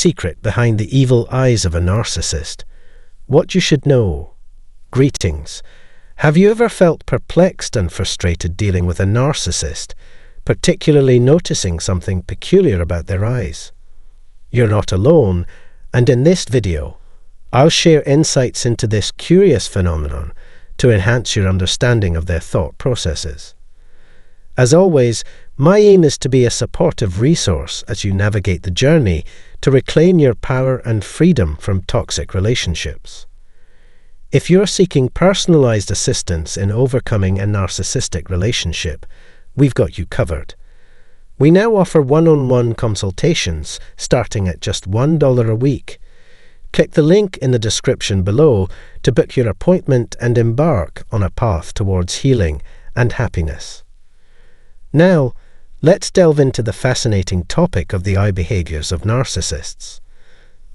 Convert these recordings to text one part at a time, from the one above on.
secret behind the evil eyes of a narcissist. What you should know. Greetings. Have you ever felt perplexed and frustrated dealing with a narcissist, particularly noticing something peculiar about their eyes? You're not alone, and in this video, I'll share insights into this curious phenomenon to enhance your understanding of their thought processes. As always, my aim is to be a supportive resource as you navigate the journey to reclaim your power and freedom from toxic relationships. If you're seeking personalized assistance in overcoming a narcissistic relationship, we've got you covered. We now offer one-on-one consultations starting at just $1 a week. Click the link in the description below to book your appointment and embark on a path towards healing and happiness. Now, let's delve into the fascinating topic of the eye behaviors of narcissists.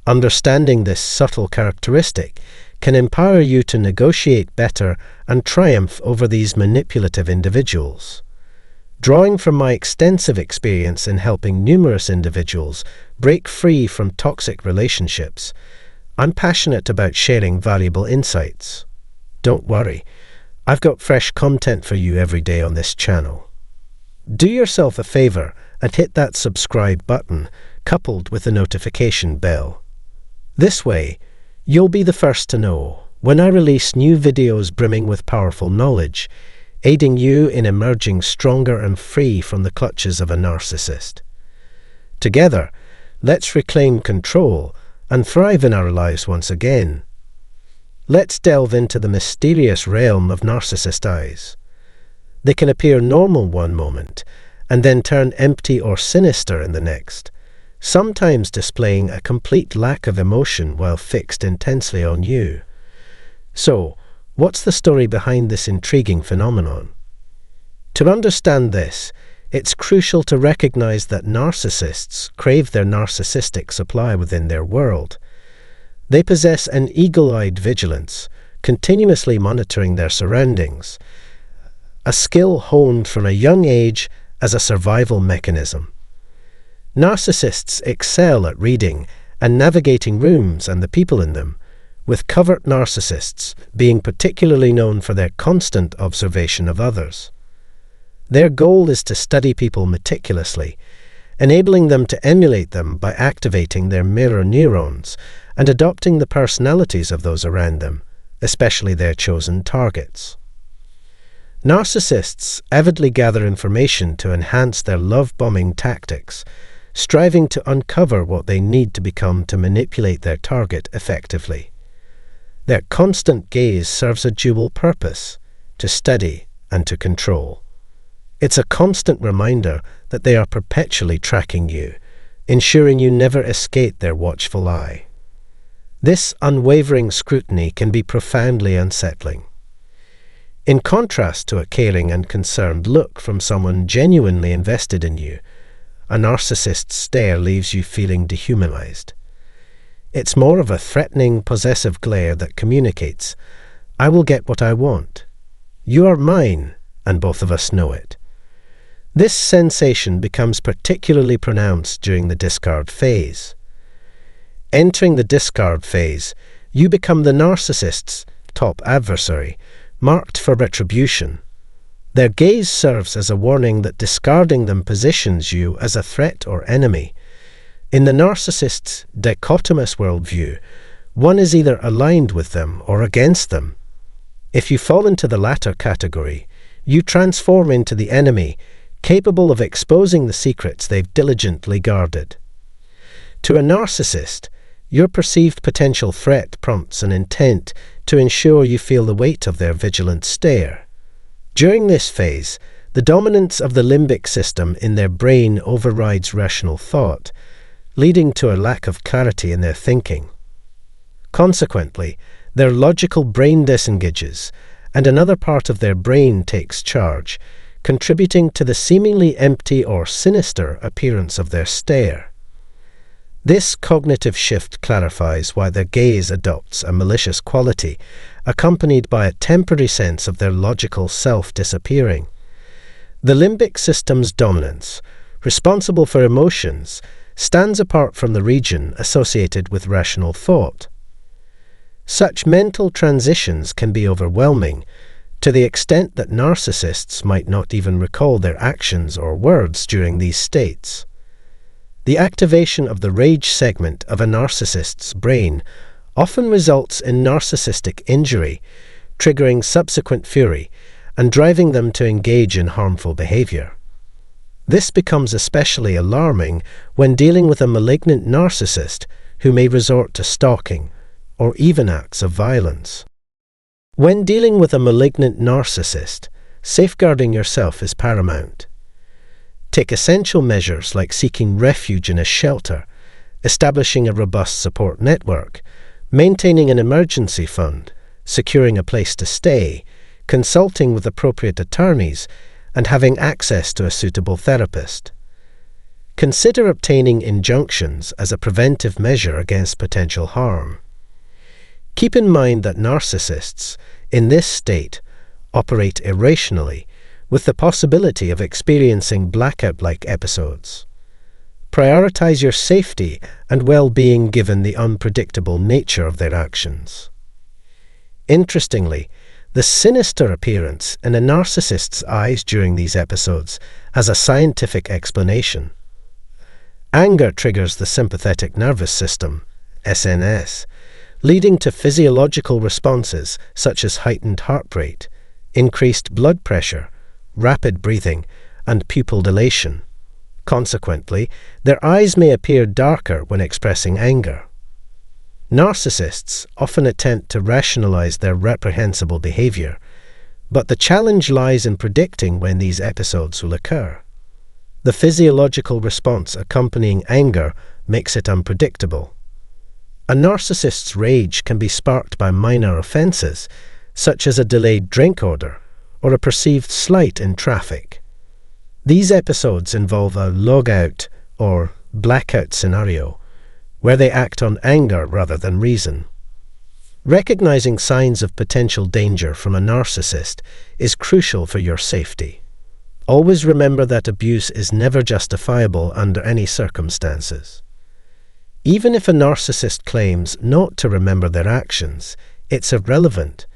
Understanding this subtle characteristic can empower you to negotiate better and triumph over these manipulative individuals. Drawing from my extensive experience in helping numerous individuals break free from toxic relationships, I'm passionate about sharing valuable insights. Don't worry, I've got fresh content for you every day on this channel. Do yourself a favor and hit that subscribe button coupled with the notification bell. This way, you'll be the first to know when I release new videos brimming with powerful knowledge, aiding you in emerging stronger and free from the clutches of a narcissist. Together, let's reclaim control and thrive in our lives once again. Let's delve into the mysterious realm of narcissist eyes. They can appear normal one moment and then turn empty or sinister in the next, sometimes displaying a complete lack of emotion while fixed intensely on you. So, what's the story behind this intriguing phenomenon? To understand this, it's crucial to recognize that narcissists crave their narcissistic supply within their world. They possess an eagle-eyed vigilance, continuously monitoring their surroundings, a skill honed from a young age as a survival mechanism. Narcissists excel at reading and navigating rooms and the people in them, with covert narcissists being particularly known for their constant observation of others. Their goal is to study people meticulously, enabling them to emulate them by activating their mirror neurons and adopting the personalities of those around them, especially their chosen targets. Narcissists avidly gather information to enhance their love-bombing tactics, striving to uncover what they need to become to manipulate their target effectively. Their constant gaze serves a dual purpose: to study and to control. It's a constant reminder that they are perpetually tracking you, ensuring you never escape their watchful eye. This unwavering scrutiny can be profoundly unsettling. In contrast to a caring and concerned look from someone genuinely invested in you, a narcissist's stare leaves you feeling dehumanized. It's more of a threatening, possessive glare that communicates, "I will get what I want. You are mine, and both of us know it." This sensation becomes particularly pronounced during the discard phase. Entering the discard phase, you become the narcissist's top adversary, marked for retribution. Their gaze serves as a warning that discarding them positions you as a threat or enemy. In the narcissist's dichotomous worldview, one is either aligned with them or against them. If you fall into the latter category, you transform into the enemy, capable of exposing the secrets they've diligently guarded. To a narcissist, your perceived potential threat prompts an intent to ensure you feel the weight of their vigilant stare. During this phase, the dominance of the limbic system in their brain overrides rational thought, leading to a lack of clarity in their thinking. Consequently, their logical brain disengages, and another part of their brain takes charge, contributing to the seemingly empty or sinister appearance of their stare. This cognitive shift clarifies why their gaze adopts a malicious quality, accompanied by a temporary sense of their logical self disappearing. The limbic system's dominance, responsible for emotions, stands apart from the region associated with rational thought. Such mental transitions can be overwhelming, to the extent that narcissists might not even recall their actions or words during these states. The activation of the rage segment of a narcissist's brain often results in narcissistic injury, triggering subsequent fury and driving them to engage in harmful behavior. This becomes especially alarming when dealing with a malignant narcissist who may resort to stalking or even acts of violence. When dealing with a malignant narcissist, safeguarding yourself is paramount. Take essential measures like seeking refuge in a shelter, establishing a robust support network, maintaining an emergency fund, securing a place to stay, consulting with appropriate attorneys, and having access to a suitable therapist. Consider obtaining injunctions as a preventive measure against potential harm. Keep in mind that narcissists, in this state, operate irrationally, with the possibility of experiencing blackout-like episodes. Prioritize your safety and well-being given the unpredictable nature of their actions. Interestingly, the sinister appearance in a narcissist's eyes during these episodes has a scientific explanation. Anger triggers the sympathetic nervous system, SNS, leading to physiological responses such as heightened heart rate, increased blood pressure, rapid breathing, and pupil dilation. Consequently, their eyes may appear darker when expressing anger. Narcissists often attempt to rationalize their reprehensible behavior, but the challenge lies in predicting when these episodes will occur. The physiological response accompanying anger makes it unpredictable. A narcissist's rage can be sparked by minor offenses, such as a delayed drink order or a perceived slight in traffic. These episodes involve a logout or blackout scenario, where they act on anger rather than reason. Recognizing signs of potential danger from a narcissist is crucial for your safety. Always remember that abuse is never justifiable under any circumstances. Even if a narcissist claims not to remember their actions, it's irrelevant.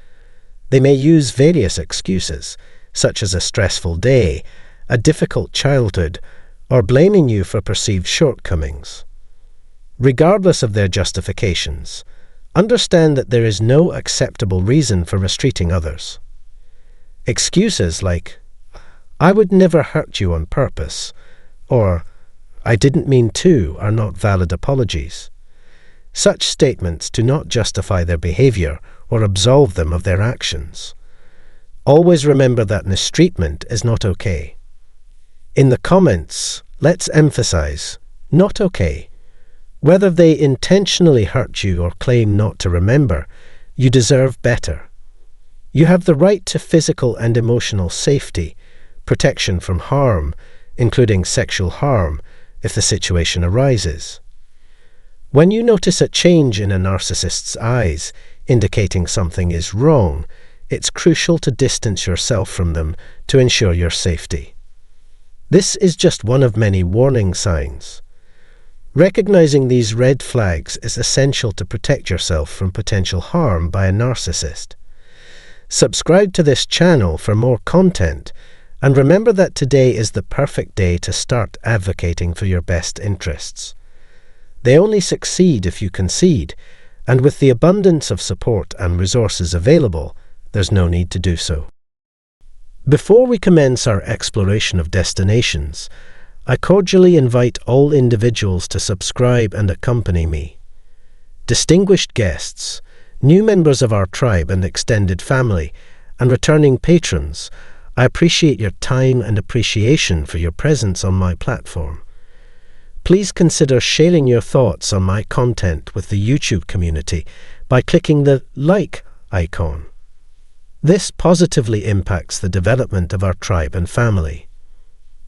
They may use various excuses, such as a stressful day, a difficult childhood, or blaming you for perceived shortcomings. Regardless of their justifications, understand that there is no acceptable reason for mistreating others. Excuses like, "I would never hurt you on purpose," or "I didn't mean to," are not valid apologies. Such statements do not justify their behavior or absolve them of their actions. Always remember that mistreatment is not okay. In the comments, let's emphasize, not okay. Whether they intentionally hurt you or claim not to remember, you deserve better. You have the right to physical and emotional safety, protection from harm, including sexual harm, if the situation arises. When you notice a change in a narcissist's eyes, indicating something is wrong, it's crucial to distance yourself from them to ensure your safety. This is just one of many warning signs. Recognizing these red flags is essential to protect yourself from potential harm by a narcissist. Subscribe to this channel for more content, and remember that today is the perfect day to start advocating for your best interests. They only succeed if you concede, and with the abundance of support and resources available, there's no need to do so. Before we commence our exploration of destinations, I cordially invite all individuals to subscribe and accompany me. Distinguished guests, new members of our tribe and extended family, and returning patrons, I appreciate your time and appreciation for your presence on my platform. Please consider sharing your thoughts on my content with the YouTube community by clicking the like icon. This positively impacts the development of our tribe and family.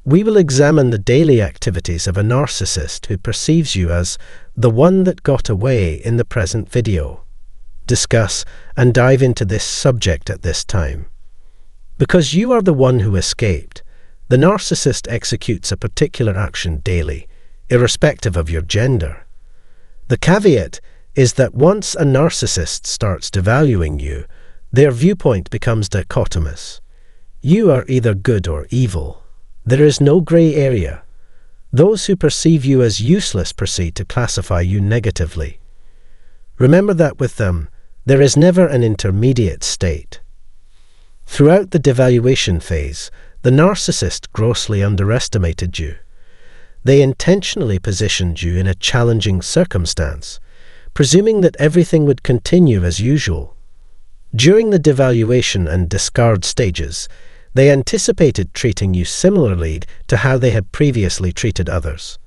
We will examine the daily activities of a narcissist who perceives you as the one that got away in the present video. Discuss and dive into this subject at this time. Because you are the one who escaped, the narcissist executes a particular action daily, irrespective of your gender. The caveat is that once a narcissist starts devaluing you, their viewpoint becomes dichotomous. You are either good or evil. There is no grey area. Those who perceive you as useless proceed to classify you negatively. Remember that with them, there is never an intermediate state. Throughout the devaluation phase, the narcissist grossly underestimated you. They intentionally positioned you in a challenging circumstance, presuming that everything would continue as usual. During the devaluation and discard stages, they anticipated treating you similarly to how they had previously treated others.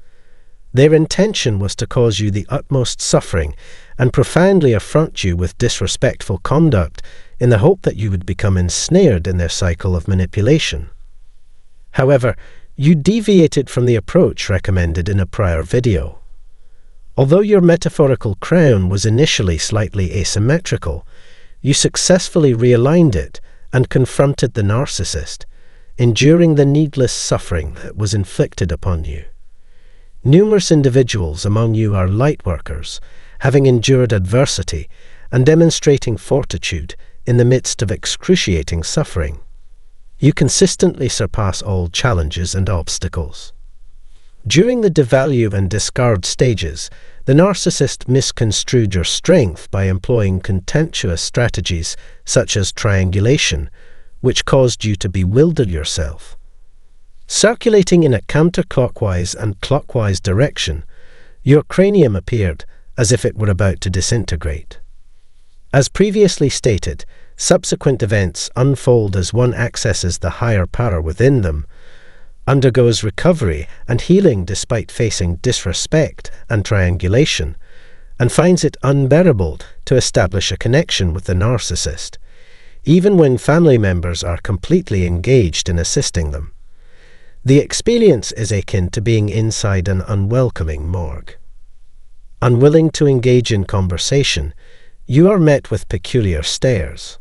Their intention was to cause you the utmost suffering and profoundly affront you with disrespectful conduct in the hope that you would become ensnared in their cycle of manipulation. However, you deviated from the approach recommended in a prior video. Although your metaphorical crown was initially slightly asymmetrical, you successfully realigned it and confronted the narcissist, enduring the needless suffering that was inflicted upon you. Numerous individuals among you are light workers, having endured adversity and demonstrating fortitude in the midst of excruciating suffering. You consistently surpass all challenges and obstacles. During the devalue and discard stages, the narcissist misconstrued your strength by employing contemptuous strategies such as triangulation, which caused you to bewilder yourself. Circulating in a counterclockwise and clockwise direction, your cranium appeared as if it were about to disintegrate. As previously stated, subsequent events unfold as one accesses the higher power within them, undergoes recovery and healing despite facing disrespect and triangulation, and finds it unbearable to establish a connection with the narcissist, even when family members are completely engaged in assisting them. The experience is akin to being inside an unwelcoming morgue. Unwilling to engage in conversation, you are met with peculiar stares.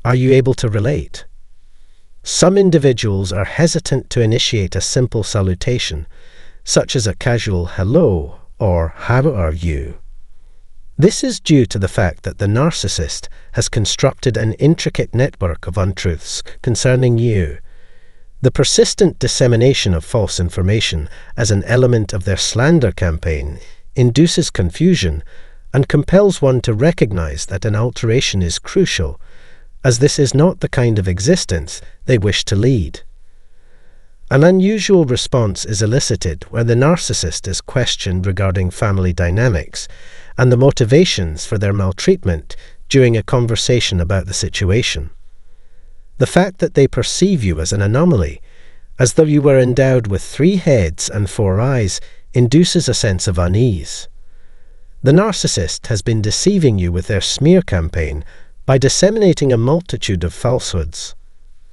Are you able to relate? Some individuals are hesitant to initiate a simple salutation, such as a casual hello or how are you? This is due to the fact that the narcissist has constructed an intricate network of untruths concerning you. The persistent dissemination of false information as an element of their slander campaign induces confusion and compels one to recognize that an alteration is crucial, as this is not the kind of existence they wish to lead. An unusual response is elicited where the narcissist is questioned regarding family dynamics and the motivations for their maltreatment during a conversation about the situation. The fact that they perceive you as an anomaly, as though you were endowed with 3 heads and 4 eyes, induces a sense of unease. The narcissist has been deceiving you with their smear campaign by disseminating a multitude of falsehoods.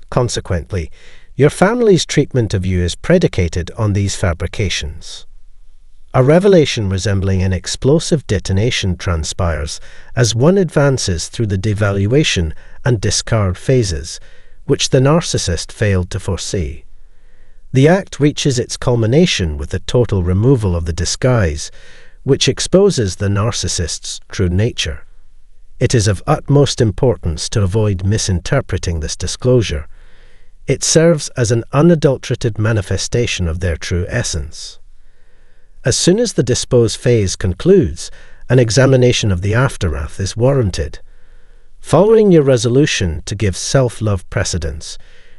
Consequently, your family's treatment of you is predicated on these fabrications. A revelation resembling an explosive detonation transpires as one advances through the devaluation and discard phases, which the narcissist failed to foresee. The act reaches its culmination with the total removal of the disguise, which exposes the narcissist's true nature. It is of utmost importance to avoid misinterpreting this disclosure. It serves as an unadulterated manifestation of their true essence. As soon as the dispose phase concludes, an examination of the aftermath is warranted. Following your resolution to give self-love precedence,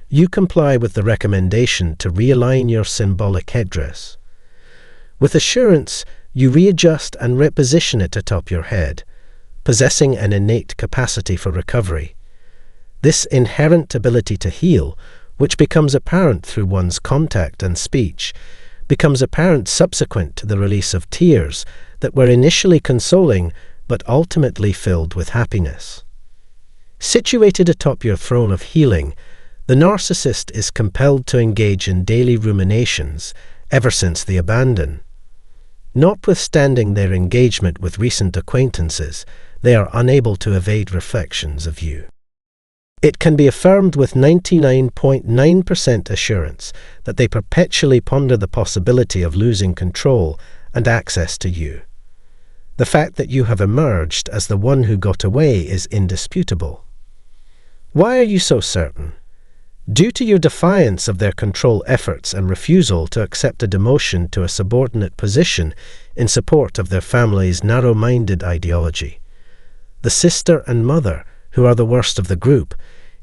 you comply with the recommendation to realign your symbolic headdress. With assurance, you readjust and reposition it atop your head, possessing an innate capacity for recovery. This inherent ability to heal, which becomes apparent through one's contact and speech, becomes apparent subsequent to the release of tears that were initially consoling but ultimately filled with happiness. Situated atop your throne of healing, the narcissist is compelled to engage in daily ruminations ever since the abandon. Notwithstanding their engagement with recent acquaintances, they are unable to evade reflections of you. It can be affirmed with 99.9% assurance that they perpetually ponder the possibility of losing control and access to you. The fact that you have emerged as the one who got away is indisputable. Why are you so certain? Due to your defiance of their control efforts and refusal to accept a demotion to a subordinate position in support of their family's narrow-minded ideology. The sister and mother, who are the worst of the group,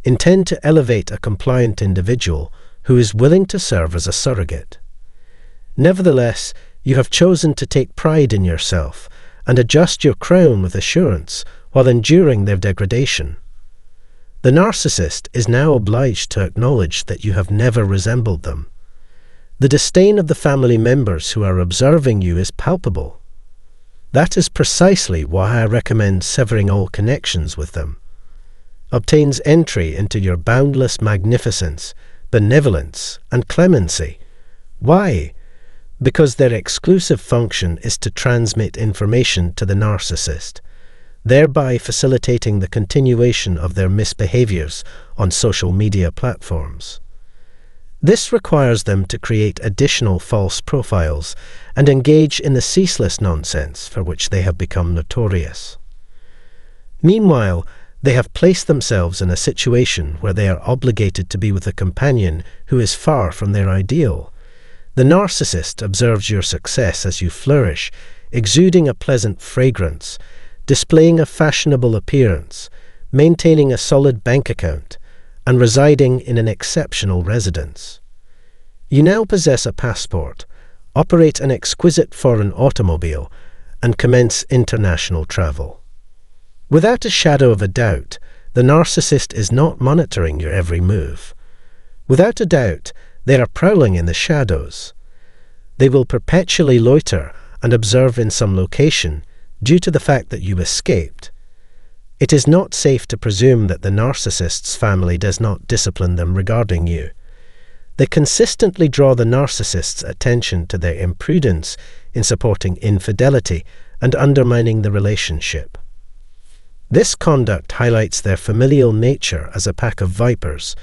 intend to elevate a compliant individual who is willing to serve as a surrogate. Nevertheless, you have chosen to take pride in yourself and adjust your crown with assurance while enduring their degradation. The narcissist is now obliged to acknowledge that you have never resembled them. The disdain of the family members who are observing you is palpable. That is precisely why I recommend severing all connections with them. Obtains entry into your boundless magnificence, benevolence, and clemency. Why? Because their exclusive function is to transmit information to the narcissist, thereby facilitating the continuation of their misbehaviors on social media platforms. This requires them to create additional false profiles and engage in the ceaseless nonsense for which they have become notorious. Meanwhile, they have placed themselves in a situation where they are obligated to be with a companion who is far from their ideal. The narcissist observes your success as you flourish, exuding a pleasant fragrance, displaying a fashionable appearance, maintaining a solid bank account, and residing in an exceptional residence. You now possess a passport, operate an exquisite foreign automobile, and commence international travel. Without a shadow of a doubt, the narcissist is not monitoring your every move. Without a doubt, they are prowling in the shadows. They will perpetually loiter and observe in some location due to the fact that you escaped. It is not safe to presume that the narcissist's family does not discipline them regarding you. They consistently draw the narcissist's attention to their imprudence in supporting infidelity and undermining the relationship. This conduct highlights their familial nature as a pack of vipers,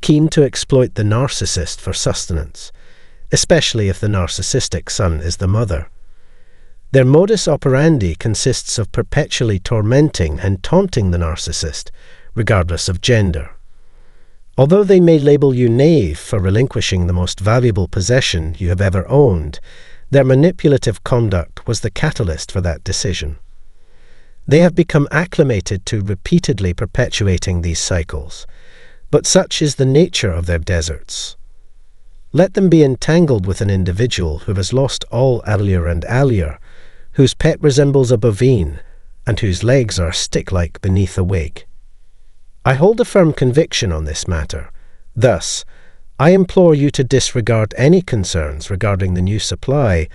keen to exploit the narcissist for sustenance, especially if the narcissistic son is the mother. Their modus operandi consists of perpetually tormenting and taunting the narcissist, regardless of gender. Although they may label you knave for relinquishing the most valuable possession you have ever owned, their manipulative conduct was the catalyst for that decision. They have become acclimated to repeatedly perpetuating these cycles, but such is the nature of their deserts. Let them be entangled with an individual who has lost all allure and allure, whose pet resembles a bovine, and whose legs are stick-like beneath a wig. I hold a firm conviction on this matter. Thus, I implore you to disregard any concerns regarding the new supply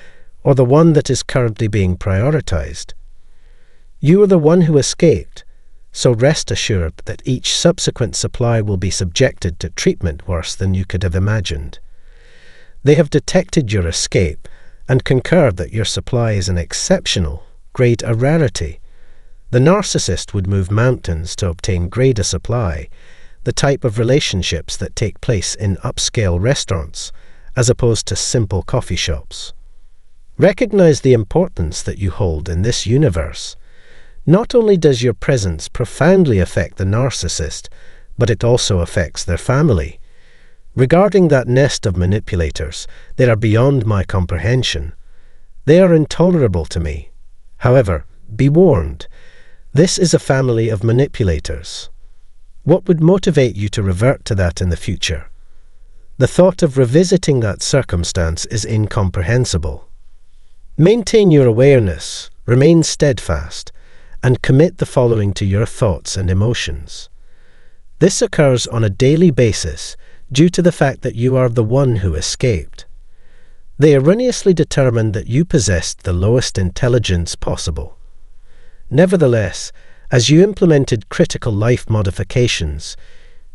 or the one that is currently being prioritized. You are the one who escaped, so rest assured that each subsequent supply will be subjected to treatment worse than you could have imagined. They have detected your escape and concurred that your supply is an exceptional, grade A rarity. The narcissist would move mountains to obtain grade A supply, the type of relationships that take place in upscale restaurants, as opposed to simple coffee shops. Recognize the importance that you hold in this universe. Not only does your presence profoundly affect the narcissist, but it also affects their family. Regarding that nest of manipulators, they are beyond my comprehension. They are intolerable to me. However, be warned, this is a family of manipulators. What would motivate you to revert to that in the future? The thought of revisiting that circumstance is incomprehensible. Maintain your awareness, remain steadfast, and commit the following to your thoughts and emotions. This occurs on a daily basis due to the fact that you are the one who escaped. They erroneously determined that you possessed the lowest intelligence possible. Nevertheless, as you implemented critical life modifications,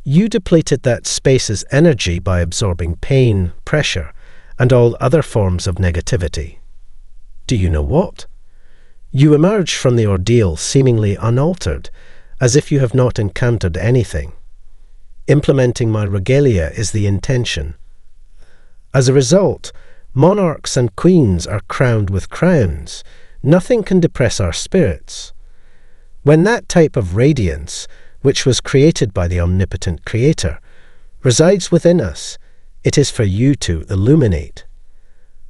you depleted that space's energy by absorbing pain, pressure, and all other forms of negativity. Do you know what? You emerge from the ordeal seemingly unaltered, as if you have not encountered anything. Implementing my regalia is the intention. As a result, monarchs and queens are crowned with crowns. Nothing can depress our spirits. When that type of radiance, which was created by the omnipotent Creator, resides within us, it is for you to illuminate.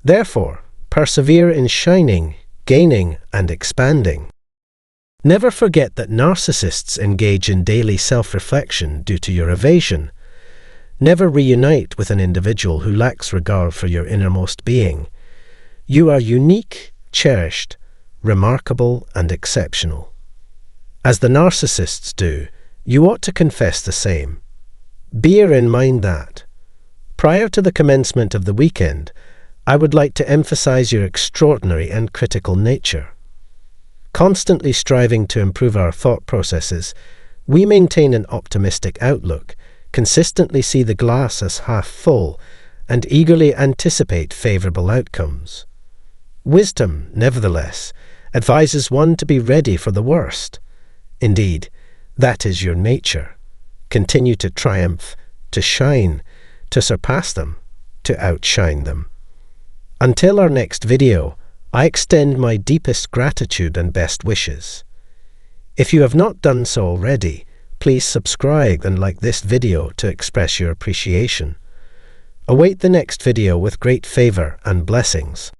Therefore, persevere in shining, gaining, and expanding. Never forget that narcissists engage in daily self-reflection due to your evasion. Never reunite with an individual who lacks regard for your innermost being. You are unique, cherished, remarkable, and exceptional. As the narcissists do, you ought to confess the same. Bear in mind that, prior to the commencement of the weekend, I would like to emphasize your extraordinary and critical nature. Constantly striving to improve our thought processes, we maintain an optimistic outlook, consistently see the glass as half full, and eagerly anticipate favorable outcomes. Wisdom, nevertheless, advises one to be ready for the worst. Indeed, that is your nature. Continue to triumph, to shine, to surpass them, to outshine them. Until our next video, I extend my deepest gratitude and best wishes. If you have not done so already, please subscribe and like this video to express your appreciation. Await the next video with great favor and blessings.